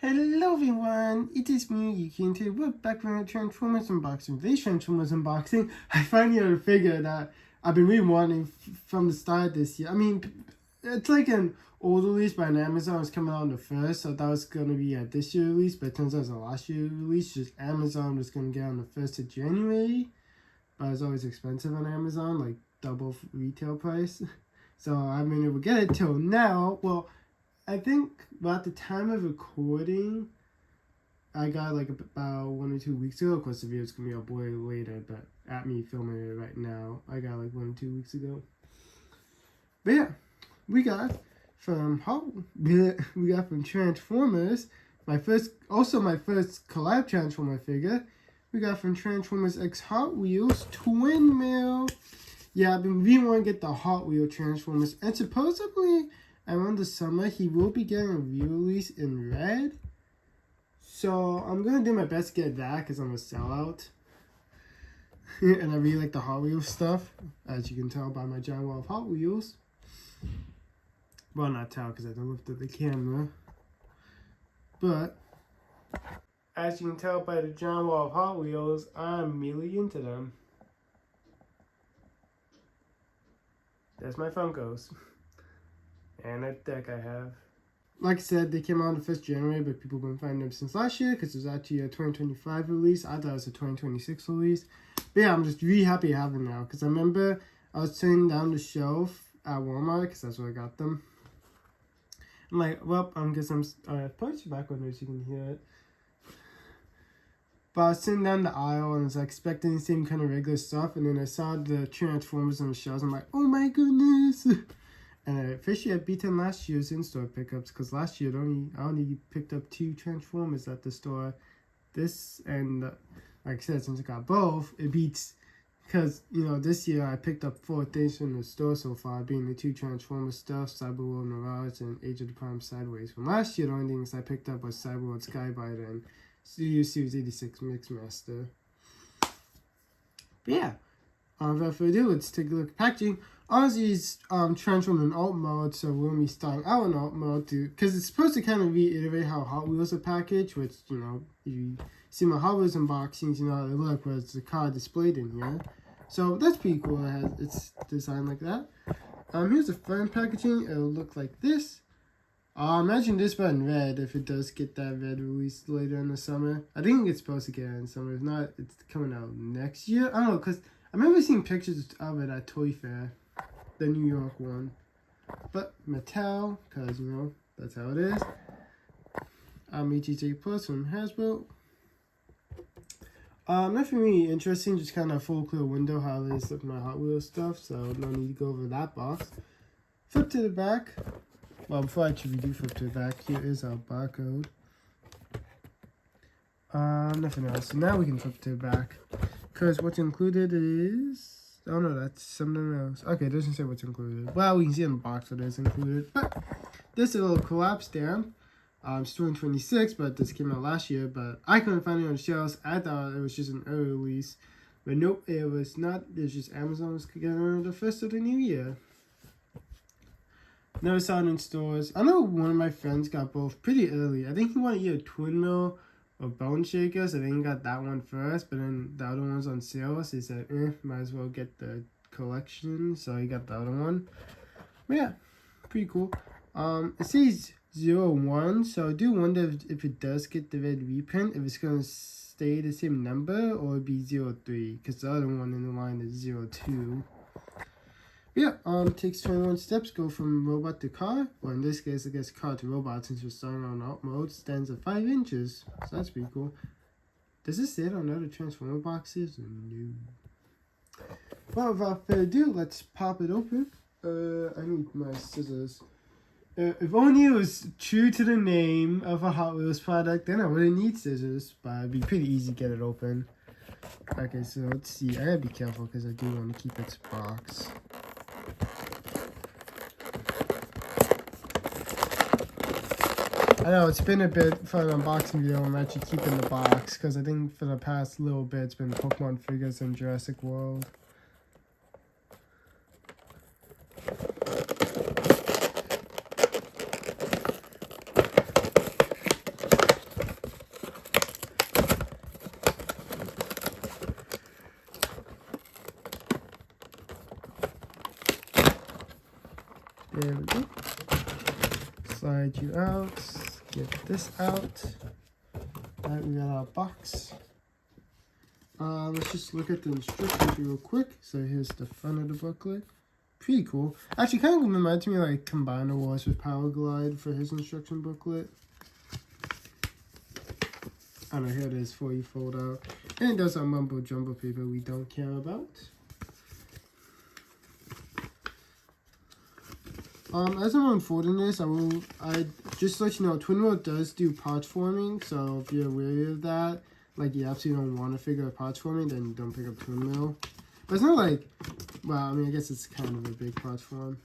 Hello everyone, it is me, Yuki, we're back with a Transformers unboxing. Today's Transformers unboxing, I finally had a figure that I've been really wanting from the start this year. I mean, it's like an old release by Amazon. It's coming out on the 1st, so that was going to be a this year release, but it turns out it's a last year release. Just Amazon was going to get on the 1st of January, but it's always expensive on Amazon, like double retail price. So I haven't been able to get it till now. Well, I think about the time of recording, I got like about 1 or 2 weeks ago. Of course, the video's gonna be up way later, but at me filming it right now, I got like 1 or 2 weeks ago. But yeah, we got from Transformers, my first collab Transformer figure. We got from Transformers X Hot Wheels Twin Mail. Yeah, I've been really wanting to get the Hot Wheel Transformers, and supposedly around the summer, he will be getting a re-release in red. So I'm going to do my best to get that because I'm a sellout. And I really like the Hot Wheels stuff, as you can tell by my giant wall of Hot Wheels. Well, not tell because I don't lift up the camera. But as you can tell by the giant wall of Hot Wheels, I'm really into them. There's my Funkos. And a deck I have. Like I said, they came out on the 1st of January, but people have been finding them since last year because it was actually a 2025 release. I thought it was a 2026 release. But yeah, I'm just really happy to have them now because I remember I was turning down the shelf at Walmart because that's where I got them. I'm like, well, I guess I'm put your back window so you can hear it. But I was sitting down the aisle and I was expecting the same kind of regular stuff, and then I saw the Transformers on the shelves. I'm like, oh my goodness! And I officially had beaten last year's in-store pickups because last year I only picked up 2 Transformers at the store. This and like I said, since I got both, it beats because this year I picked up 4 things from the store so far, being the 2 Transformers stuff, Cyberworld Mirage, and Age of the Prime Sideways. From last year, the only things I picked up was Cyberworld Skybiter and Studio Series 86 Mixmaster. But yeah, without further ado, let's take a look at packaging. Honestly, it's transformed in alt mode, so we're going to be starting out in alt mode because it's supposed to kind of reiterate how Hot Wheels are packaged, which, you see my Hot Wheels unboxings, how they look, where it's the car displayed in here. So that's pretty cool. It's designed like that. Here's the front packaging. It'll look like this. Imagine this but in red if it does get that red released later in the summer. I think it's supposed to get it in summer. If not, it's coming out next year. I don't know, because I remember seeing pictures of it at Toy Fair. The New York one. But Mattel, because, that's how it is. ETJ Plus from Hasbro. Nothing really interesting, just kind of full clear window how it is with my Hot Wheels stuff, so no need to go over that box. Flip to the back. Well, before I actually do flip to the back, here is our barcode. Nothing else. So now we can flip to the back. Because what's included is... Oh no, that's something else. Okay, it doesn't say what's included. Well, we can see in the box what is included. But this is a little Collab stamp. It's 2026, but this came out last year. But I couldn't find it on the shelves. I thought it was just an early release. But nope, it was not. It's just Amazon was getting on the 1st of the new year. Never saw it in stores. I know one of my friends got both pretty early. I think he wanted either Twin Mill or Bone Shaker, so I think he got that one first, but then the other one was on sale, so he said, might as well get the collection, so he got the other one. But yeah, pretty cool. It says 01, so I do wonder if it does get the red reprint, if it's going to stay the same number, or it'd be 03, because the other one in the line is 02. Yeah, takes 21 steps, go from robot to car. Well, in this case, I guess car to robot, since we're starting on alt mode, stands at 5 inches. So that's pretty cool. Does this say it on other Transformer boxes? No. Well, without further ado, let's pop it open. I need my scissors. If only it was true to the name of a Hot Wheels product, then I wouldn't need scissors, but it'd be pretty easy to get it open. Okay, so let's see. I gotta be careful because I do want to keep its box. I know it's been a bit for an unboxing video. I'm actually keeping the box because I think for the past little bit it's been Pokemon figures and Jurassic World. slide you out. Get this out. Alright, we got our box. Let's just look at the instructions real quick. So here's the front of the booklet. Pretty cool. Actually, kind of reminds me of like Combiner Wars with Power Glide for his instruction booklet. I don't know, here it is for you fold out. And it does our mumbo jumbo paper we don't care about. As I'm unfolding this, I just let you know, Twin Mill does do parts forming, so if you're wary of that, like you absolutely don't want to figure out parts forming, then don't pick up Twin Mill. But it's not like, well, I mean, I guess it's kind of a big parts form.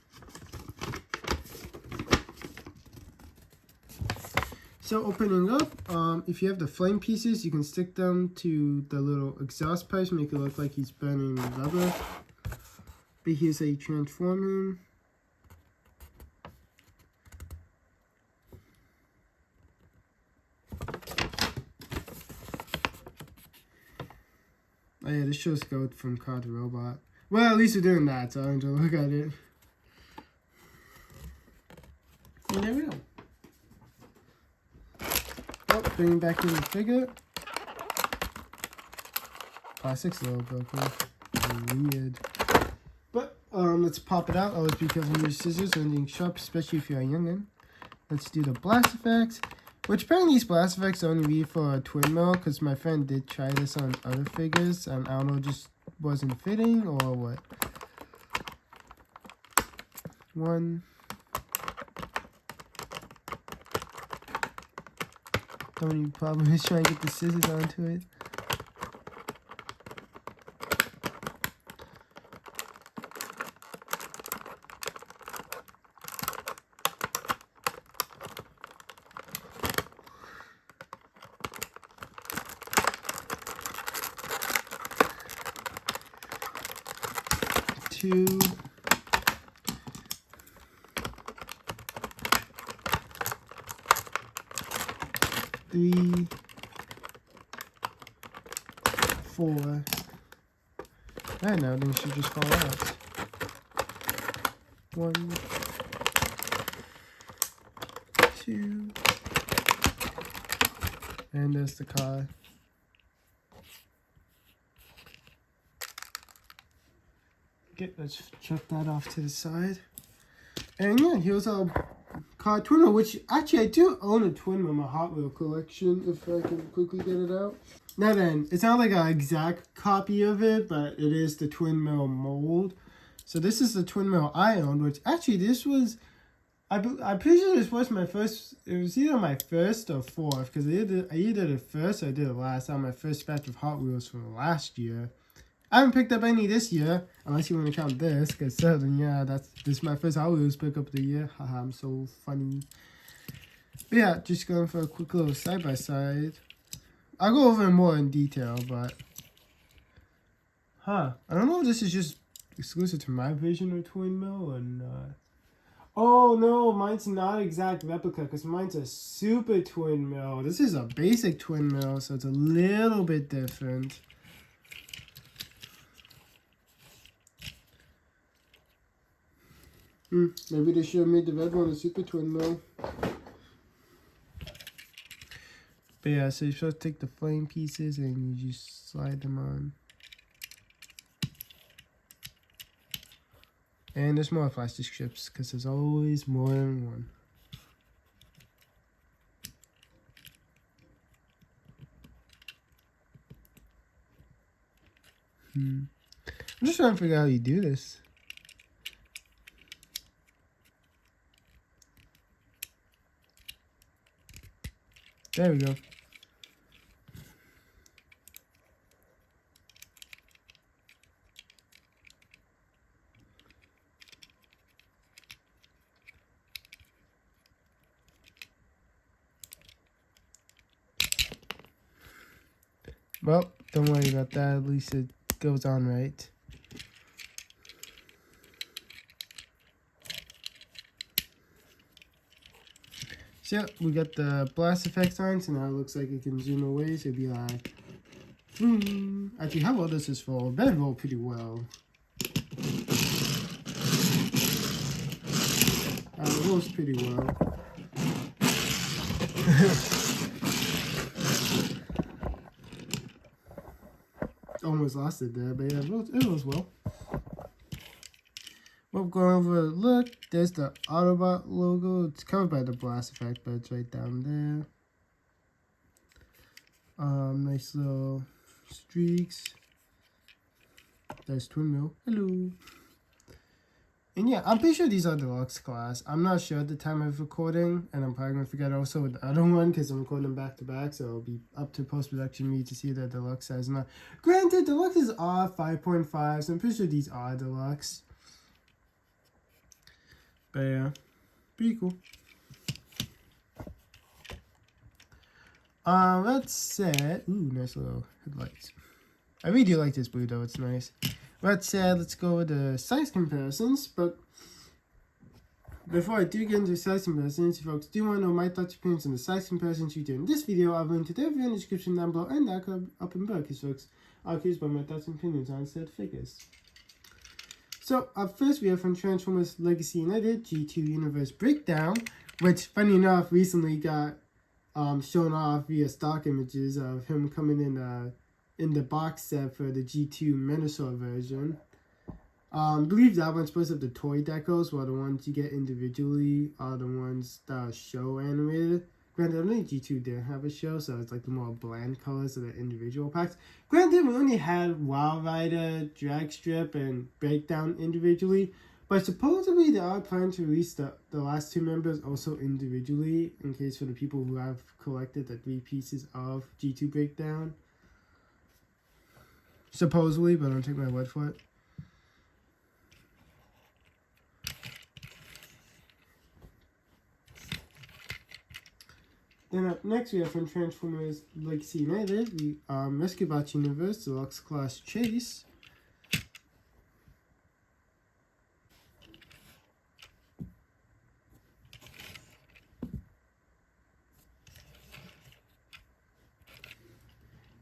So opening up, if you have the flame pieces, you can stick them to the little exhaust pipes, make it look like he's burning rubber. But here's how you transform him. Oh yeah, this shows Goat from Car to Robot. Well, at least we're doing that, so I'm going to look at it. And there we go. Oh, bringing back in the figure. Plastic's a little broken. Weird. But, let's pop it out. Always be careful with your scissors or anything sharp, especially if you're a youngin'. Let's do the blast effects. Which apparently these blast effects only be for a Twin Mill, because my friend did try this on other figures, and I don't know, just wasn't fitting, or what. One. The only problem is trying to get the scissors onto it. Two. Three. Four. I know, then should just fall out. One. Two. And there's the car. Okay, let's chuck that off to the side. And yeah, here's our car Twin Mill, which actually I do own a Twin Mill in my Hot Wheel collection, if I can quickly get it out. Now then, it's not like an exact copy of it, but it is the Twin Mill mold. So this is the Twin Mill I owned, which actually this was, I'm pretty sure this was my first, it was either my first or fourth, because I either did it first or I did it last on my first batch of Hot Wheels from last year. I haven't picked up any this year, unless you want to count this, because then yeah, this is my first Hot Wheels pickup of the year. Haha, I'm so funny. But yeah, just going for a quick little side-by-side. I'll go over it more in detail, but... I don't know if this is just exclusive to my version of Twin Mill or not. Oh no, mine's not exact replica, because mine's a super Twin Mill. This is a basic Twin Mill, so it's a little bit different. Maybe they should have made the red one a super Twin Mill. But yeah, so you're supposed to take the flame pieces and you just slide them on. And there's more plastic strips, because there's always more than one. I'm just trying to figure out how you do this. There we go. Well, don't worry about that. At least it goes on right. So yeah, we got the blast effects on, so now it looks like it can zoom away, so it'd be like, Actually, how well does this roll? It better roll pretty well. It rolls pretty well. Almost lost it there, but yeah, it was well. We'll go over a look. There's the Autobot logo. It's covered by the blast effect, but it's right down there. Nice little streaks. There's Twin Mill. Hello. And yeah, I'm pretty sure these are Deluxe class. I'm not sure at the time of recording, and I'm probably going to forget also with the other one because I'm recording back to back, so it'll be up to post-production me to see the Deluxe size or not. Granted, Deluxes are 5.5, so I'm pretty sure these are Deluxe. But yeah, pretty cool. Let's set, ooh, nice little headlights. I really do like this blue though, it's nice. Let's go with the size comparisons, but before I do get into size comparisons, if you folks do want to know my thoughts and opinions on the size comparisons you do in this video, I'll link to their video in the description down below and that up in below, because folks are curious about my thoughts and opinions on said figures. So, up first we have from Transformers Legacy United, G2 Universe Breakdown, which, funny enough, recently got shown off via stock images of him coming in the box set for the G2 Minosaur version. I believe that one's supposed to have the toy decals, while the ones you get individually are the ones that are show animated. Granted, I think G2 didn't have a show, so it's like the more bland colors of the individual packs. Granted, we only had Wild Rider, Drag Strip, and Breakdown individually, but supposedly they are planning to release the last two members also individually, in case for the people who have collected the 3 pieces of G2 Breakdown. Supposedly, but don't take my word for it. Then up next we have from Transformers Legacy United, the Rescue Bots Universe Deluxe Class Chase.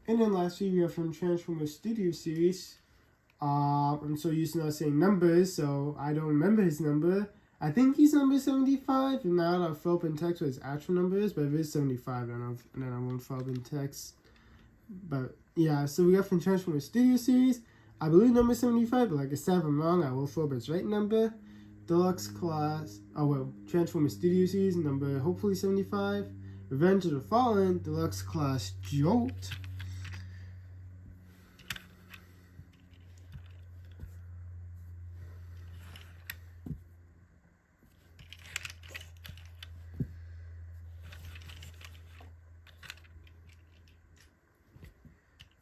And then lastly we have from Transformers Studio Series. I'm so used to not saying numbers, so I don't remember his number. I think he's number 75, and now I'll fill up in text what his actual number is, but if it's 75, then I won't fill up in text. But yeah, so we got from Transformers Studio Series, I believe number 75, but like I said, if I'm wrong, I will fill up his right number. Deluxe Class, Transformers Studio Series, number hopefully 75. Revenge of the Fallen, Deluxe Class Jolt.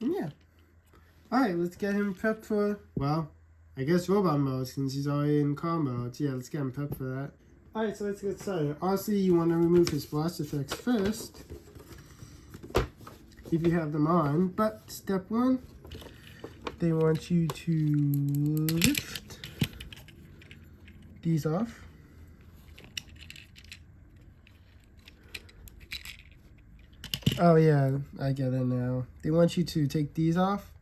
Yeah. Alright, let's get him prepped for, well, I guess robot mode since he's already in car mode. So yeah, let's get him prepped for that. Alright, so let's get started. Honestly, you want to remove his blast effects first, if you have them on. But step 1, they want you to lift these off. Oh yeah, I get it now. They want you to take these off.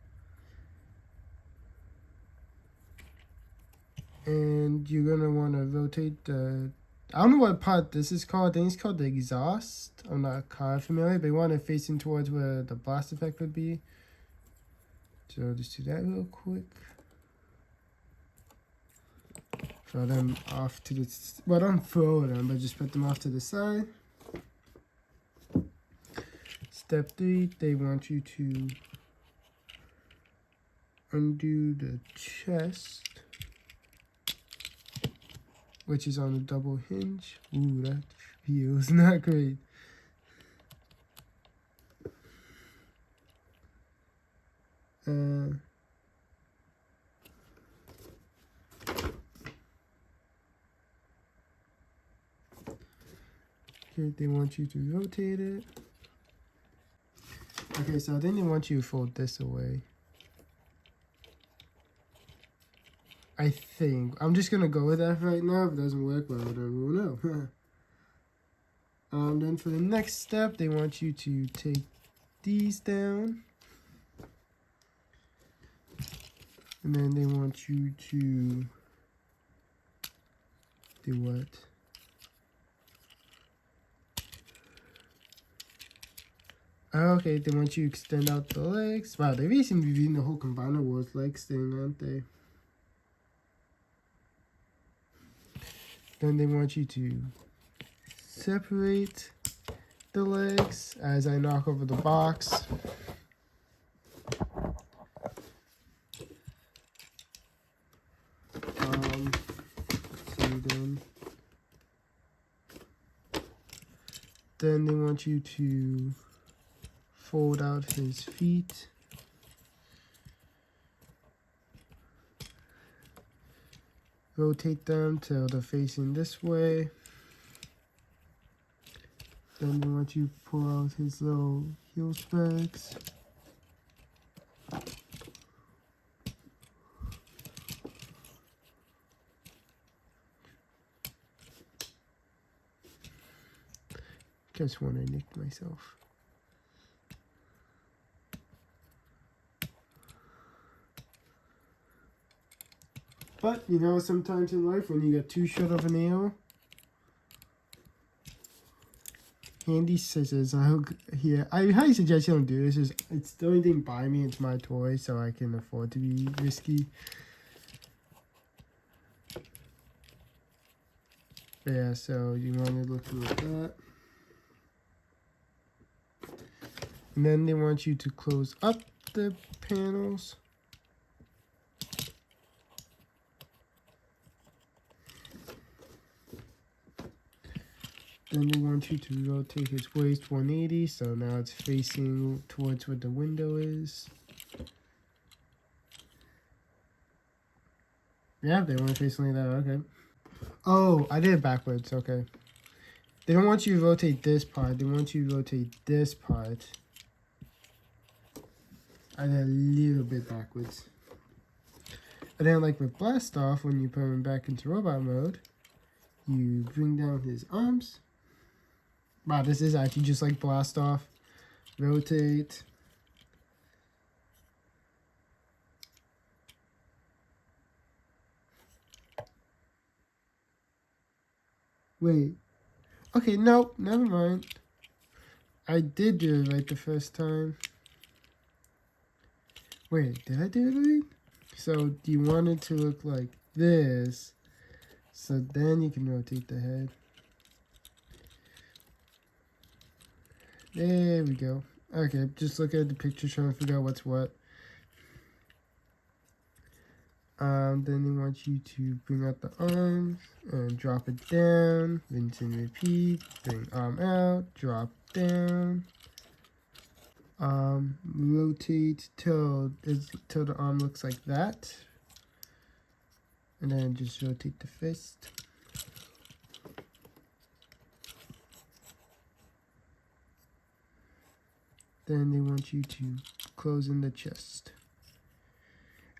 And you're gonna want to rotate the, I don't know what part this is called. I think it's called the exhaust. I'm not kind of familiar, but you want to face in towards where the blast effect would be. So just do that real quick. Throw them off to the, well, don't throw them, but just put them off to the side. Step 3, they want you to undo the chest, which is on a double hinge. Ooh, that feels not great. Okay, they want you to rotate it. Okay, so then they want you to fold this away. I think. I'm just going to go with that right now. If it doesn't work, well, then we'll know. Then for the next step, they want you to take these down. And then they want you to do what? Okay, then once you extend out the legs. Wow, they really seem to be using the whole Combiner Wars legs thing, aren't they? Then they want you to separate the legs as I knock over the box. Then they want you to fold out his feet. Rotate them till they're facing this way. Then they want you to pull out his little heel specs. Just when I nicked myself. But, you know, sometimes in life when you got too short of a nail, handy scissors. I highly suggest you don't do this. It's the only thing by me. It's my toy, so I can afford to be risky. But yeah, so you want to look like that. And then they want you to close up the panels. Then they want you to rotate his waist 180, so now it's facing towards where the window is. Yeah, they want to face like that, okay. Oh, I did it backwards, okay. They don't want you to rotate this part, they want you to rotate this part. I did a little bit backwards. And then like with Blast Off, when you put him back into robot mode, you bring down his arms. Wow, this is actually just like Blast Off. Rotate. Wait. Okay, nope, never mind. I did do it right the first time. Wait, did I do it right? So, do you want it to look like this? So then you can rotate the head. There we go. Okay, just look at the picture trying to figure out what's what. Then they want you to bring out the arms and drop it down. Rinse and repeat. Bring arm out, drop down. Rotate till the arm looks like that. And then just rotate the fist. Then they want you to close in the chest.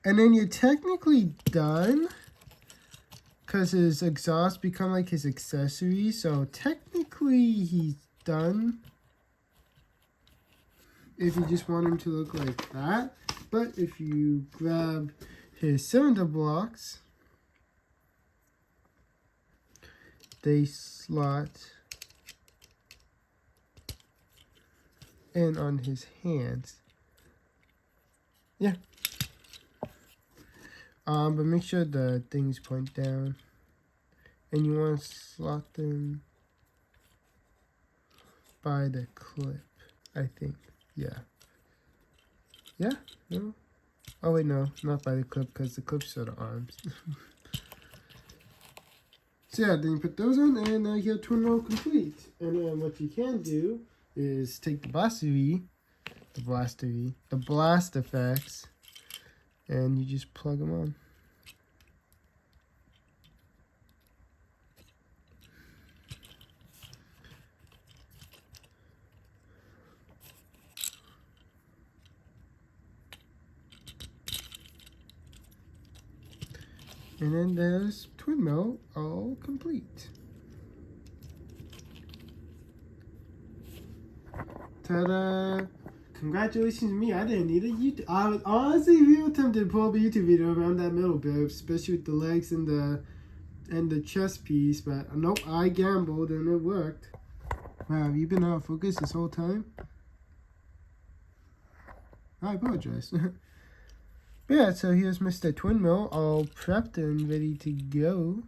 And then you're technically done, because his exhaust become like his accessory. So technically he's done if you just want him to look like that. But if you grab his cylinder blocks, they slot in on his hands. Yeah. But make sure the things point down. And you want to slot them by the clip, I think. Yeah. Yeah? No? Oh, wait, no. Not by the clip, because the clips are the arms. So, yeah, then you put those on, and now you have twin roll complete. And then what you can do is take the blast effects, and you just plug them on. And then there's twin mode all complete. Ta-da! Congratulations to me, I didn't need a YouTube. I was honestly real tempted to pull up a YouTube video around that middle bit, especially with the legs and the chest piece, but nope, I gambled and it worked. Wow, have you been out of focus this whole time? I apologize. But yeah, so here's Mr. Twin Mill, all prepped and ready to go.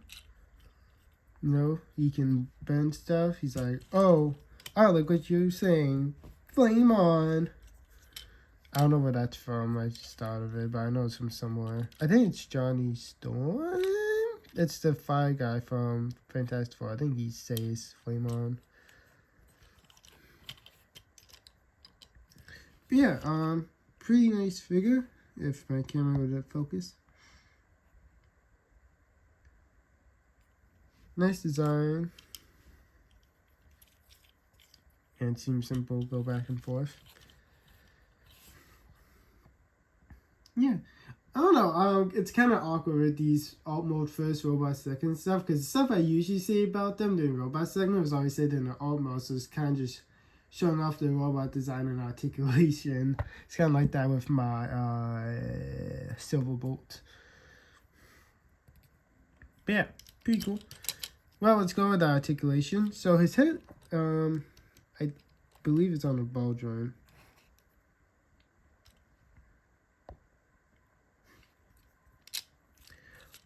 You know, he can bend stuff. He's like, oh, I like what you're saying. Flame on. I don't know where that's from. I just thought of it, but I know it's from somewhere. I think it's Johnny Storm. It's the fire guy from Fantastic Four. I think he says flame on. But yeah, pretty nice figure. If my camera would focus. Nice design. And seems simple, go back and forth. Yeah. I don't know, it's kind of awkward with these alt mode first, robot second stuff, because the stuff I usually say about them during robot segment was always said in the alt mode, so it's kind of just showing off the robot design and articulation. It's kind of like that with my Silverbolt. But yeah, pretty cool. Well, let's go with the articulation. So his head, I believe it's on a ball joint.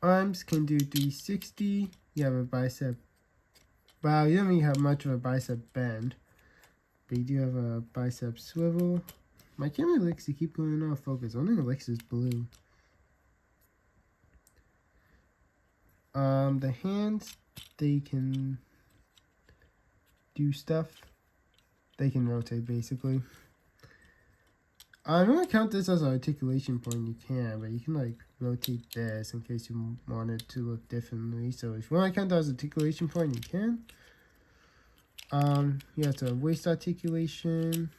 Arms can do 360. You have a bicep. Wow, you don't really have much of a bicep bend. But you do have a bicep swivel. My camera likes to keep going off focus. I don't think it likes this blue. The hands, they can do stuff. They can rotate basically. I'm gonna count this as an articulation point. You can, but you can like rotate this in case you want it to look differently. So if you want to count that as articulation point, you can. You have to waist articulation.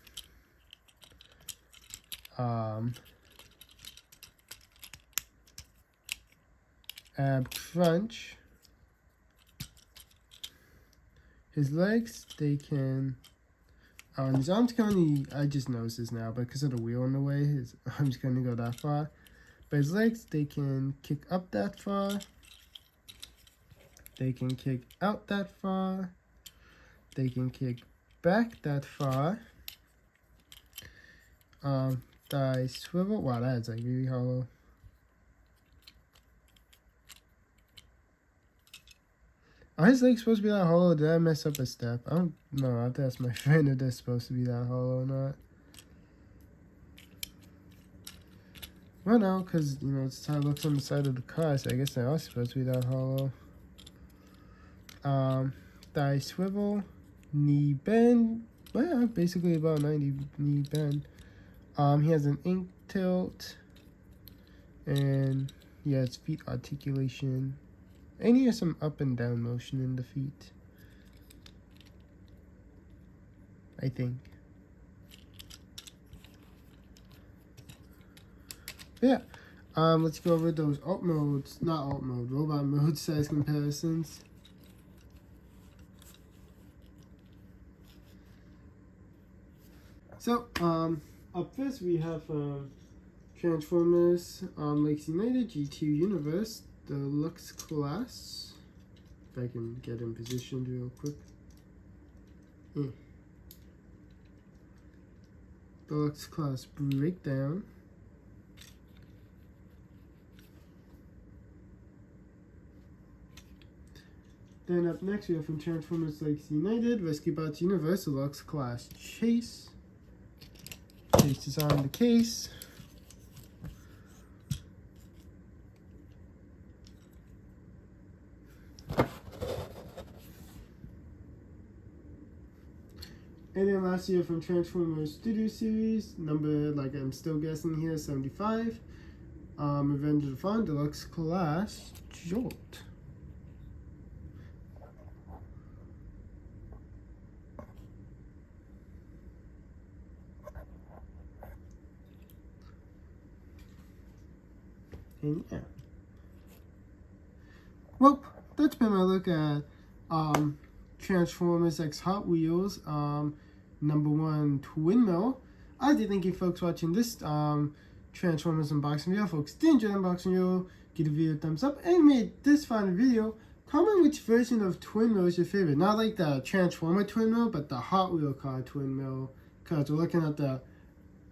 Ab crunch. His legs, they can. His arms can only, I just noticed this now, but because of the wheel in the way, his arms couldn't go that far. But his legs, they can kick up that far. They can kick out that far. They can kick back that far. Thigh swivel. Wow, that's like really hollow. Are his legs supposed to be that hollow? Did I mess up a step? I don't know. I have to ask my friend if they're supposed to be that hollow or not. Well, no, because, you know, it's how it looks on the side of the car, so I guess they are supposed to be that hollow. Thigh swivel. Knee bend. Well, basically about 90 knee bend. He has an ink tilt. And he has feet articulation. And he has some up and down motion in the feet. I think. Yeah. Let's go over those alt modes. Not alt mode, robot mode size comparisons. So, up first we have Transformers, Lakes United, G2 Universe, Deluxe class. If I can get in position real quick. Deluxe class breakdown. Then up next we have from Transformers Lakes United, Rescue Bots Universe, Deluxe class Chase. Chase is on the case. And then last year from Transformers Studio Series, number, like I'm still guessing here, 75. Revenge of the Fallen, Deluxe class Jolt. And yeah. Well, that's been my look at Transformers X Hot Wheels number 1 Twin Mill. I did thank you folks watching this Transformers unboxing video. Folks did enjoy the unboxing video, give the video a thumbs up, and made this fun video. Comment which version of Twin Mill is your favorite. Not like the Transformer Twin Mill, but the Hot Wheel car Twin Mill. Because we're looking at the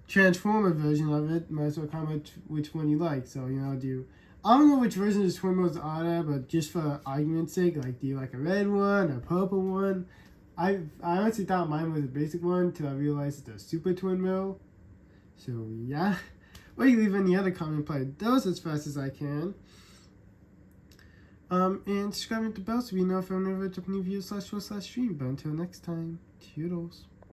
Transformer version of it, might as well comment which one you like. So, I don't know which version of the twin wheels are there, but just for argument's sake, like, do you like a red one, a purple one? I honestly thought mine was a basic one until I realized it's a super twin wheel. So, yeah. Or you leave any other comment, play those as fast as I can. And subscribe to the bell so you know if I'm ever drop new videos /show/stream. But until next time, toodles.